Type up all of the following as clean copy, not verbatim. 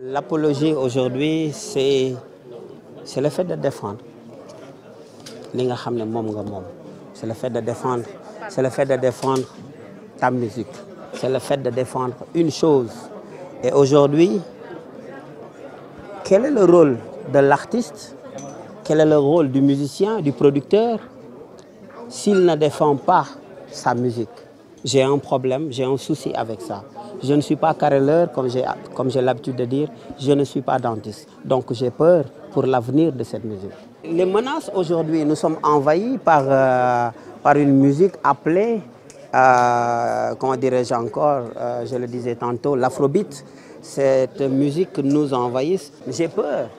L'apologie aujourd'hui, c'est le fait de défendre. C'est le fait de défendre. C'est le fait de défendre ta musique. C'est le fait de défendre une chose. Et aujourd'hui, quel est le rôle de l'artiste? Quel est le rôle du musicien, du producteur, s'il ne défend pas sa musique? J'ai un problème, j'ai un souci avec ça. Je ne suis pas carreleur, comme j'ai l'habitude de dire. Je ne suis pas dentiste. Donc j'ai peur pour l'avenir de cette musique. Les menaces aujourd'hui, nous sommes envahis par une musique appelée, comment dirais-je encore, je le disais tantôt, l'afrobeat. Cette musique nous envahit. J'ai peur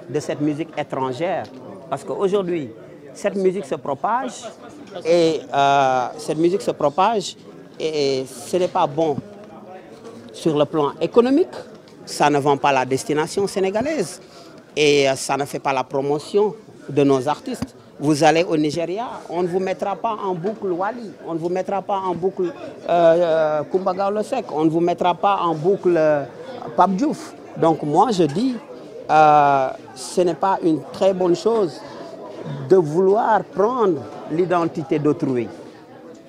de cette musique étrangère parce qu'aujourd'hui, cette musique se propage et ce n'est pas bon sur le plan économique. Ça ne vend pas la destination sénégalaise et ça ne fait pas la promotion de nos artistes. Vous allez au Nigeria, on ne vous mettra pas en boucle Wally, on ne vous mettra pas en boucle Coumba Gawlo Seck, on ne vous mettra pas en boucle Pape Diouf. Donc moi je dis, ce n'est pas une très bonne chose de vouloir prendre l'identité d'autrui.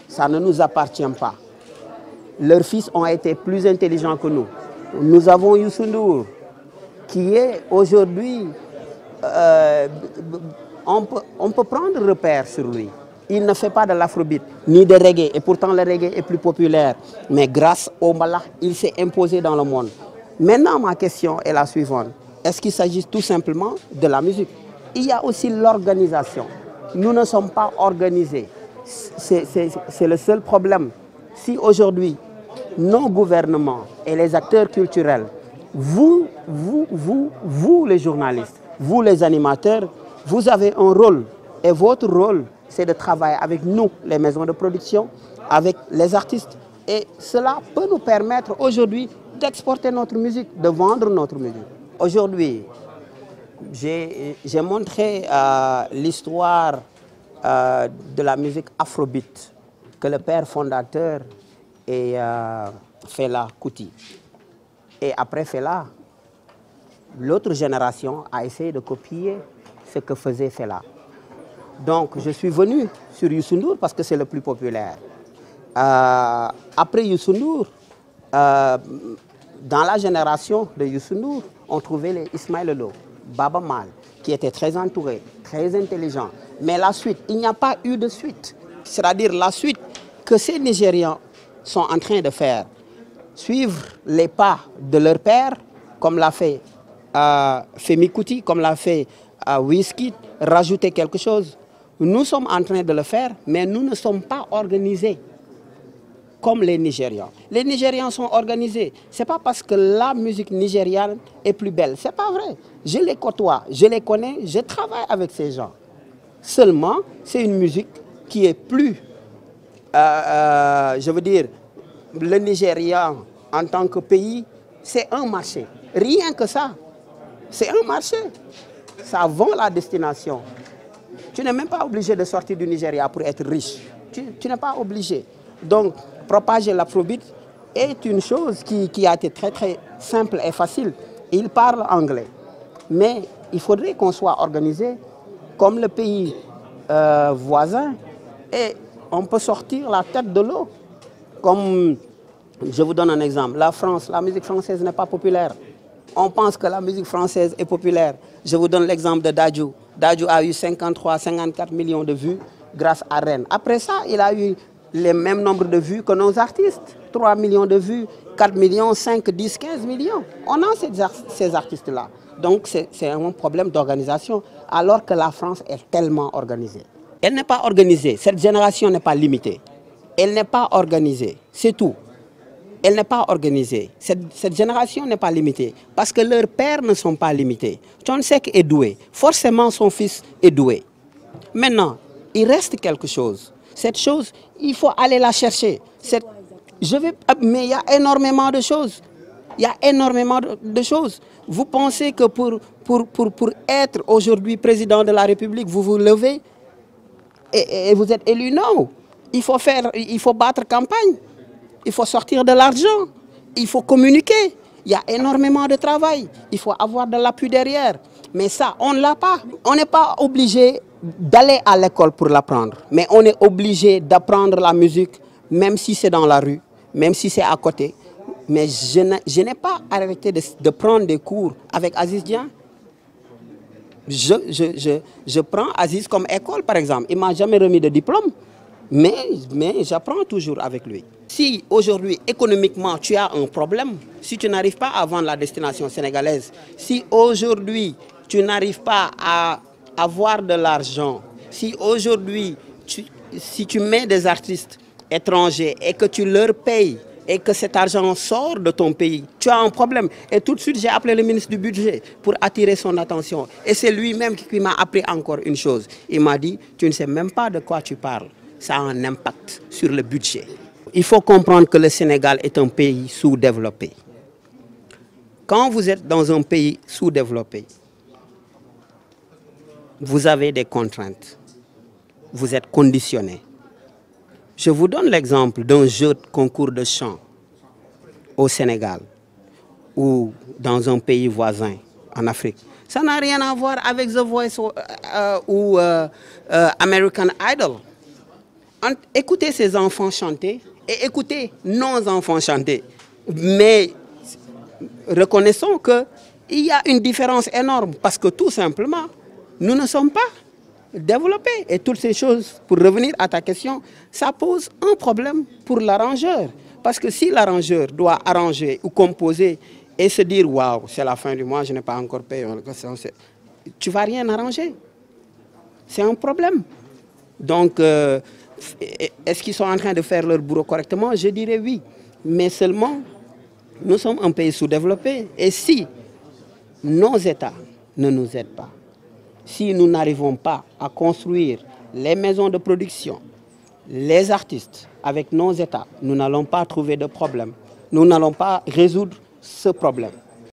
Ça ne nous appartient pas. Leurs fils ont été plus intelligents que nous. Nous avons Youssou Ndour, qui est aujourd'hui... on peut prendre repère sur lui. Il ne fait pas de l'afrobeat, ni de reggae, et pourtant le reggae est plus populaire. Mais grâce au mbalax, il s'est imposé dans le monde. Maintenant, ma question est la suivante. Est-ce qu'il s'agit tout simplement de la musique? Il y a aussi l'organisation. Nous ne sommes pas organisés. C'est le seul problème. Si aujourd'hui, nos gouvernements et les acteurs culturels, vous les journalistes, vous les animateurs, vous avez un rôle. Et votre rôle, c'est de travailler avec nous, les maisons de production, avec les artistes. Et cela peut nous permettre aujourd'hui d'exporter notre musique, de vendre notre musique. Aujourd'hui, j'ai montré l'histoire de la musique afrobeat que le père fondateur est Fela Kuti. Et après Fela, l'autre génération a essayé de copier ce que faisait Fela. Donc je suis venu sur Youssou Ndour parce que c'est le plus populaire. Après Youssou Ndour, dans la génération de Youssou Ndour, on trouvait les Ismaël Lô, Baba Mal, qui étaient très entourés, très intelligents. Mais la suite, il n'y a pas eu de suite. C'est-à-dire la suite que ces Nigérians sont en train de faire. Suivre les pas de leur père, comme l'a fait Femi Kuti, comme l'a fait Wizkid, rajouter quelque chose. Nous sommes en train de le faire, mais nous ne sommes pas organisés comme les Nigérians. Les Nigérians sont organisés. Ce n'est pas parce que la musique nigériane est plus belle. Ce n'est pas vrai. Je les côtoie, je les connais, je travaille avec ces gens. Seulement, c'est une musique qui est plus... je veux dire, le Nigeria en tant que pays, c'est un marché. Rien que ça. C'est un marché. Ça vend la destination. Tu n'es même pas obligé de sortir du Nigeria pour être riche. Tu n'es pas obligé. Donc, propager l'afrobeat est une chose qui a été très très simple et facile. Il parle anglais. Mais il faudrait qu'on soit organisé comme le pays voisin et on peut sortir la tête de l'eau. Comme, je vous donne un exemple, la France, la musique française n'est pas populaire. On pense que la musique française est populaire. Je vous donne l'exemple de Dadju. Dadju a eu 53-54 millions de vues grâce à Rennes. Après ça, il a eu les mêmes nombres de vues que nos artistes. 3 millions de vues, 4 millions, 5, 10, 15 millions. On a ces artistes-là. Donc c'est un problème d'organisation, alors que la France est tellement organisée. Elle n'est pas organisée. Cette génération n'est pas limitée. Elle n'est pas organisée. C'est tout. Elle n'est pas organisée. Cette génération n'est pas limitée parce que leurs pères ne sont pas limités. Thione Seck est doué. Forcément, son fils est doué. Maintenant, il reste quelque chose. Cette chose, il faut aller la chercher. Mais il y a énormément de choses. Il y a énormément de choses. Vous pensez que pour être aujourd'hui président de la République, vous vous levez et vous êtes élu? Non. Il faut battre campagne. Il faut sortir de l'argent. Il faut communiquer. Il y a énormément de travail. Il faut avoir de l'appui derrière. Mais ça, on ne l'a pas. On n'est pas obligé d'aller à l'école pour l'apprendre. Mais on est obligé d'apprendre la musique, même si c'est dans la rue, même si c'est à côté. Mais je n'ai pas arrêté de prendre des cours avec Aziz Dian. Je prends Aziz comme école, par exemple. Il ne m'a jamais remis de diplôme, mais j'apprends toujours avec lui. Si aujourd'hui, économiquement, tu as un problème, si tu n'arrives pas à vendre la destination sénégalaise, si aujourd'hui, tu n'arrives pas à avoir de l'argent, si aujourd'hui, si tu mets des artistes étrangers et que tu leur payes, et que cet argent sort de ton pays, tu as un problème. Et tout de suite, j'ai appelé le ministre du Budget pour attirer son attention. Et c'est lui-même qui m'a appris encore une chose. Il m'a dit, tu ne sais même pas de quoi tu parles. Ça a un impact sur le budget. Il faut comprendre que le Sénégal est un pays sous-développé. Quand vous êtes dans un pays sous-développé, vous avez des contraintes. Vous êtes conditionné. Je vous donne l'exemple d'un jeu de concours de chant au Sénégal ou dans un pays voisin en Afrique. Ça n'a rien à voir avec The Voice ou American Idol. Écoutez ces enfants chanter et écoutez nos enfants chanter. Mais reconnaissons qu'il y a une différence énorme parce que tout simplement, nous ne sommes pas développés. Et toutes ces choses, pour revenir à ta question, ça pose un problème pour l'arrangeur. Parce que si l'arrangeur doit arranger ou composer et se dire « Waouh, c'est la fin du mois, je n'ai pas encore payé », tu ne vas rien arranger. C'est un problème. Donc, est-ce qu'ils sont en train de faire leur boulot correctement? Je dirais oui. Mais seulement, nous sommes un pays sous-développé. Et si nos États ne nous aident pas, si nous n'arrivons pas à construire les maisons de production, les artistes avec nos États, nous n'allons pas trouver de problème. Nous n'allons pas résoudre ce problème.